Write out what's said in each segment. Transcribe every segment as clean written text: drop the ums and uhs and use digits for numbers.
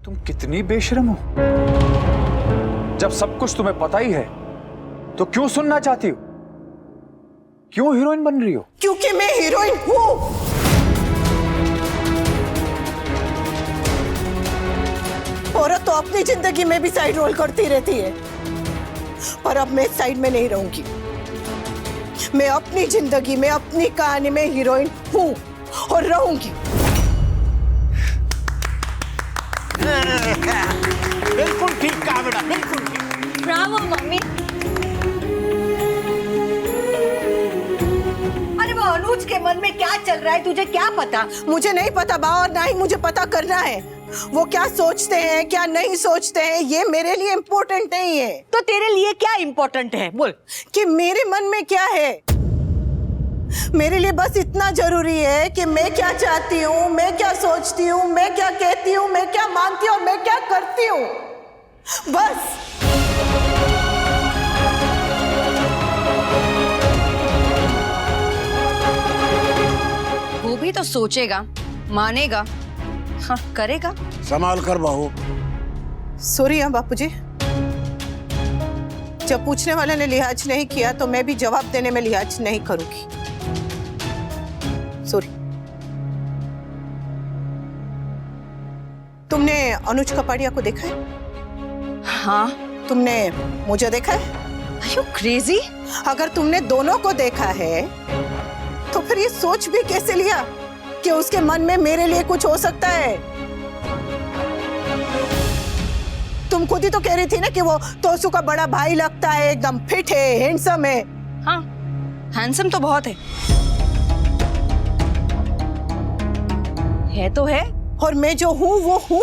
तुम कितनी बेशर्म हो। जब सब कुछ तुम्हें पता ही है तो क्यों सुनना चाहती हो? क्यों हीरोइन बन रही हो? क्योंकि मैं हीरोइन हूं। औरत तो अपनी जिंदगी में भी साइड रोल करती रहती है, पर अब मैं साइड में नहीं रहूंगी। मैं अपनी जिंदगी में, अपनी कहानी में हीरोइन हूं और रहूंगी। बिल्कुल ठीक कहा बेटा, बिल्कुल ठीक। Bravo mummy. अरे वो अनुज के मन में क्या चल रहा है तुझे क्या पता? मुझे नहीं पता बा, और ना ही मुझे पता करना है। वो क्या सोचते हैं, क्या नहीं सोचते हैं, ये मेरे लिए इम्पोर्टेंट नहीं है। तो तेरे लिए क्या इम्पोर्टेंट है बोल? कि मेरे मन में क्या है। मेरे लिए बस इतना जरूरी है कि मैं क्या चाहती हूँ, मैं क्या सोचती हूँ, मैं क्या कहती हूँ, मैं क्या मानती हूँ, मैं क्या करती हूँ, बस। वो भी तो सोचेगा, मानेगा, हाँ करेगा। संभाल कर बहू। सॉरी हाँ बापूजी, जब पूछने वाले ने लिहाज नहीं किया तो मैं भी जवाब देने में लिहाज नहीं करूंगी। सॉरी। तुमने अनुज कपाड़िया को देखा है? हाँ। तुमने मुझे देखा है? Are you crazy? अगर तुमने दोनों को देखा है तो फिर ये सोच भी कैसे लिया कि उसके मन में मेरे लिए कुछ हो सकता है? तुम खुद ही तो कह रही थी ना कि वो तोसू का बड़ा भाई लगता है, एकदम फिट है, हैंडसम है। हाँ, हैंडसम तो बहुत है तो है। और मैं जो हूँ वो हूँ।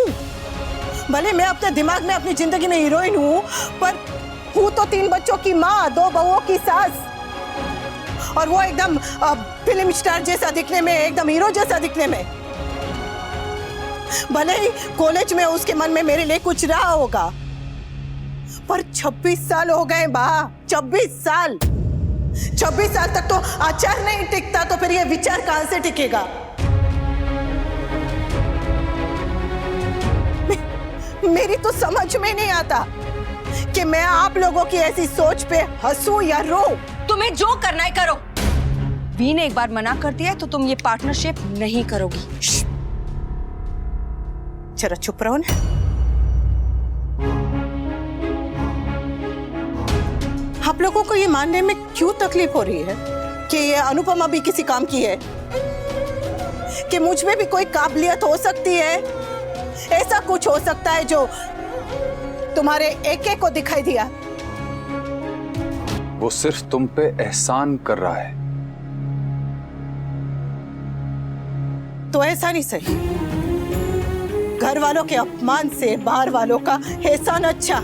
भले मैं अपने दिमाग में अपनी जिंदगी में हीरोइन हूँ, पर हूँ तो 3 बच्चों की माँ, 2 बहुओं की सास। और वो एकदम फिल्म स्टार जैसा दिखने में, एकदम हीरो जैसा दिखने में। भले ही कॉलेज में उसके मन में मेरे लिए कुछ रहा होगा, पर 26 साल हो गए बा। 26 साल 26 साल तक तो आचार नहीं टिकता, तो फिर ये विचार कहां से टिकेगा? मेरी तो समझ में नहीं आता कि मैं आप लोगों की ऐसी सोच पे हंसूं या रो। तुम्हें जो करना है करो। वी ने एक बार मना कर दिया तो तुम ये पार्टनरशिप नहीं करोगी। जरा चुप रहो ना। आप लोगों को ये मानने में क्यों तकलीफ हो रही है कि ये अनुपमा भी किसी काम की है, कि मुझ में भी कोई काबिलियत हो सकती है? ऐसा कुछ हो सकता है जो तुम्हारे एक को दिखाई दिया? वो सिर्फ तुम पे एहसान कर रहा है। तो ऐसा नहीं सही। घर वालों के अपमान से बाहर वालों का एहसान अच्छा।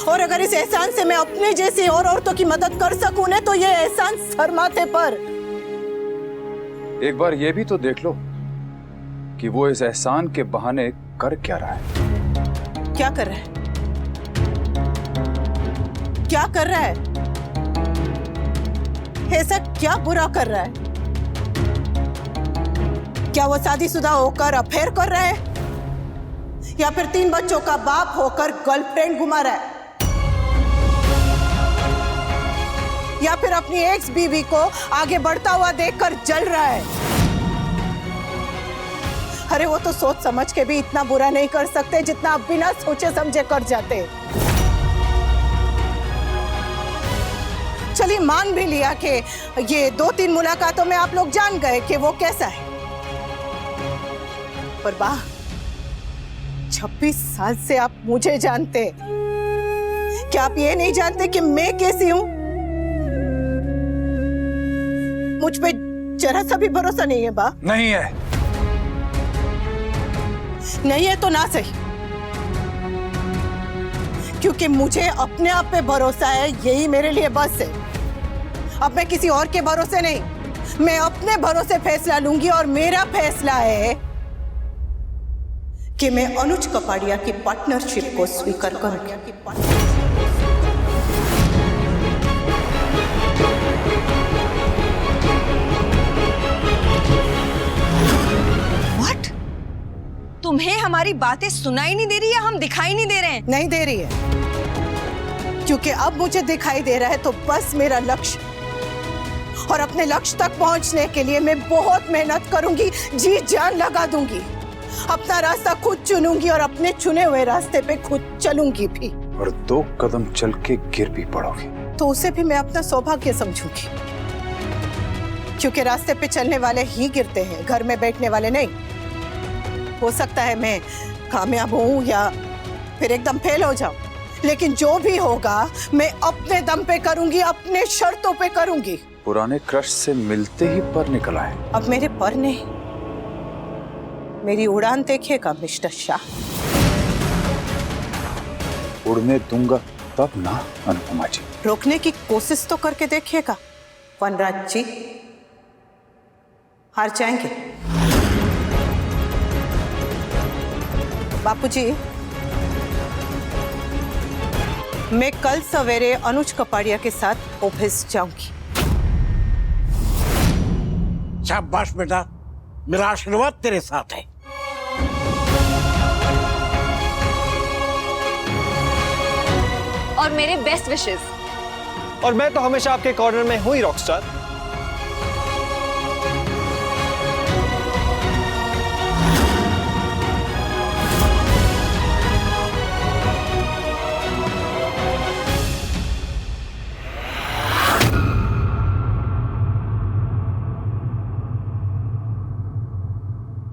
और अगर इस एहसान से मैं अपने जैसी और औरतों की मदद कर सकूं ना, तो ये एहसान सर माथे पर। एक बार ये भी तो देख लो कि वो इस एहसान के बहाने कर क्या रहा है। क्या कर रहा है? क्या कर रहा है? ऐसा क्या बुरा कर रहा है? क्या वो शादीशुदा होकर अफेयर कर रहा है, या फिर 3 बच्चों का बाप होकर गर्लफ्रेंड घुमा रहा है, या फिर अपनी एक्स बीवी को आगे बढ़ता हुआ देखकर जल रहा है? अरे वो तो सोच समझ के भी इतना बुरा नहीं कर सकते जितना आप बिना सोचे समझे कर जाते। चलिए मान भी लिया कि ये 2-3 मुलाकातों में आप लोग जान गए कि वो कैसा है, पर वाह, 26 साल से आप मुझे जानते। क्या आप ये नहीं जानते कि मैं कैसी हूं? मुझ पे जरा सा भी भरोसा नहीं है बा? नहीं है। नहीं है तो ना सही, क्योंकि मुझे अपने आप पे भरोसा है, यही मेरे लिए बस है। अब मैं किसी और के भरोसे नहीं, मैं अपने भरोसे फैसला लूंगी, और मेरा फैसला है कि मैं अनुज कपाड़िया की पार्टनरशिप को स्वीकार करूंगी। तुम्हें हमारी बातें सुनाई नहीं दे रही या हम दिखाई नहीं दे रहे हैं? नहीं दे रही है, क्योंकि अब मुझे दिखाई दे रहा है तो बस मेरा लक्ष्य, और अपने लक्ष्य तक पहुंचने के लिए मैं बहुत मेहनत करूंगी, जी जान लगा दूंगी, अपना रास्ता खुद चुनूंगी और अपने चुने हुए रास्ते पे खुद चलूंगी भी। और 2 कदम चल के गिर भी पड़ोगे तो उसे भी मैं अपना सौभाग्य समझूंगी, क्योंकि रास्ते पे चलने वाले ही गिरते हैं, घर में बैठने वाले नहीं। हो सकता है मैं कामयाब हूं या फिर एकदम फेल हो जाऊं, लेकिन जो भी होगा मैं अपने दम पे करूंगी, अपने शर्तों पे करूंगी। पुराने क्रश से मिलते ही पर निकल आए। अब मेरे पर ने मेरी उड़ान देखिएगा मिस्टर शाह। उड़ने दूंगा तब ना अनुपमा जी। रोकने की कोशिश तो करके देखिएगा, वनराज जी हार जाएंगे। बापूजी, मैं कल सवेरे अनुज कपाड़िया के साथ ऑफिस जाऊंगी। शाबाश बेटा, मेरा आशीर्वाद तेरे साथ है। और मेरे बेस्ट विशेस। और मैं तो हमेशा आपके कॉर्नर में हूं ही रॉकस्टार।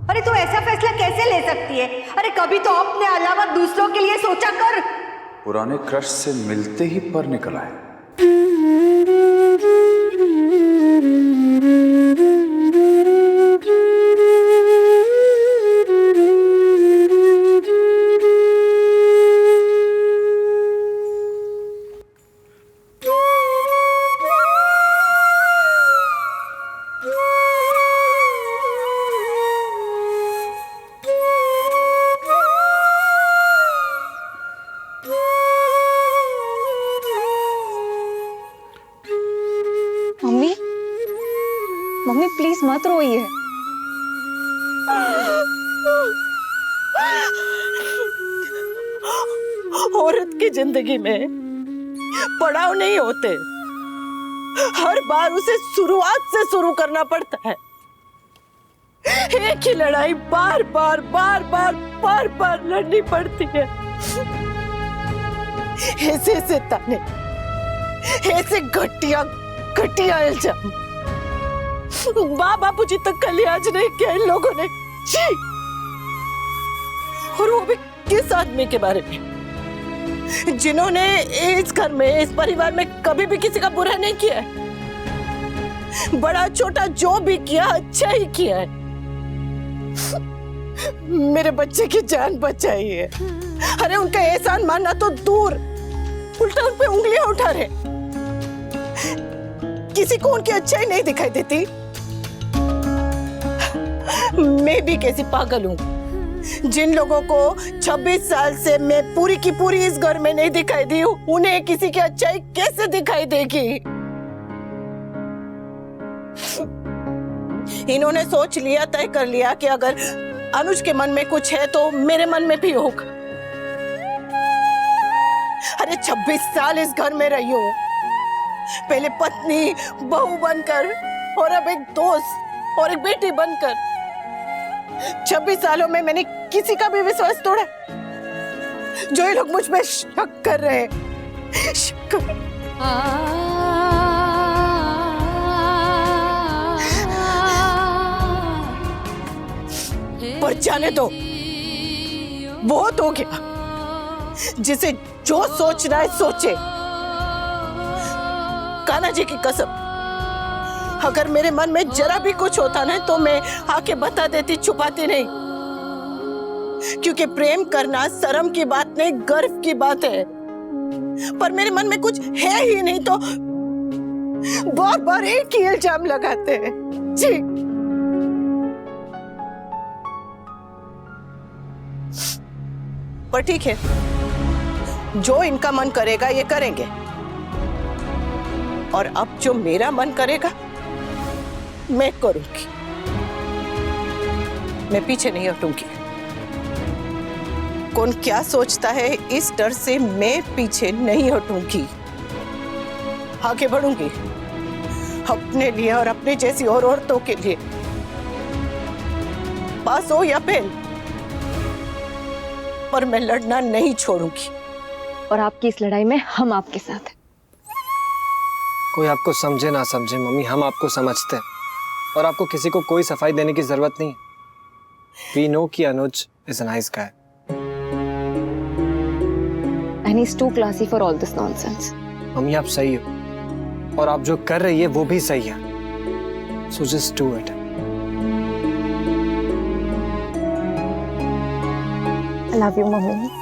अरे तू ऐसा फैसला कैसे ले सकती है? अरे कभी तो अपने अलावा दूसरों के लिए सोचा कर। पुराने क्रश से मिलते ही पर निकल आए। मम्मी, मम्मी प्लीज मत रोइए। औरत की जिंदगी में पड़ाव नहीं होते, हर बार उसे शुरुआत से शुरू करना पड़ता है। एक ही लड़ाई बार बार बार बार बार बार लड़नी पड़ती है। ऐसे ताने, ऐसे घटिया घटिया इल्जाम माँ बापूजी तक का लिहाज नहीं किया इन लोगों ने। छी! और वो भी किस आदमी के बारे में जिन्होंने इस घर में, इस परिवार में कभी भी किसी का बुरा नहीं किया है। बड़ा छोटा जो भी किया अच्छा ही किया है। मेरे बच्चे की जान बचाई है। अरे उनका एहसान मानना तो दूर, उल्टा उन पे उंगलियां उठा रहे। किसी को उनकी अच्छाई नहीं दिखाई देती। मैं भी कैसी पागल हूं, जिन लोगों को 26 साल से मैं पूरी की पूरी इस घर में नहीं दिखाई दी, उन्हें किसी की अच्छाई कैसे दिखाई देगी। इन्होंने सोच लिया, तय कर लिया कि अगर अनुज के मन में कुछ है तो मेरे मन में भी होगा। अरे 26 साल इस घर में रही हूं, पहले पत्नी, बहू बनकर, और अब एक दोस्त और एक बेटी बनकर। 26 सालों में मैंने किसी का भी विश्वास तोड़ा? जो ये लोग मुझ में शक कर रहे हैं, शक कर। पर जाने दो, बहुत हो गया। जिसे जो सोचना है सोचे। कान्हा जी की कसम, अगर मेरे मन में जरा भी कुछ होता ना तो मैं आके बता देती, छुपाती नहीं। क्योंकि प्रेम करना शर्म की बात नहीं, गर्व की बात है। पर मेरे मन में कुछ है ही नहीं तो बार बार एक ही इल्जाम लगाते हैं। जी पर ठीक है, जो इनका मन करेगा ये करेंगे, और अब जो मेरा मन करेगा मैं करूंगी। मैं पीछे नहीं हटूंगी। कौन क्या सोचता है, इस डर से मैं पीछे नहीं हटूंगी, आगे बढ़ूंगी अपने लिए और अपने जैसी और औरतों के लिए। पास हो या फेल, पर मैं लड़ना नहीं छोड़ूंगी। और आपकी इस लड़ाई में हम आपके साथ हैं। कोई आपको समझे ना समझे मम्मी, हम आपको समझते हैं और आपको किसी को कोई सफाई देने की जरूरत नहीं है। We know कि अनुज is a nice guy. And he's too classy for all this nonsense. Mummy आप सही हो और आप जो कर रही है वो भी सही है। So just do it. I love you, mummy.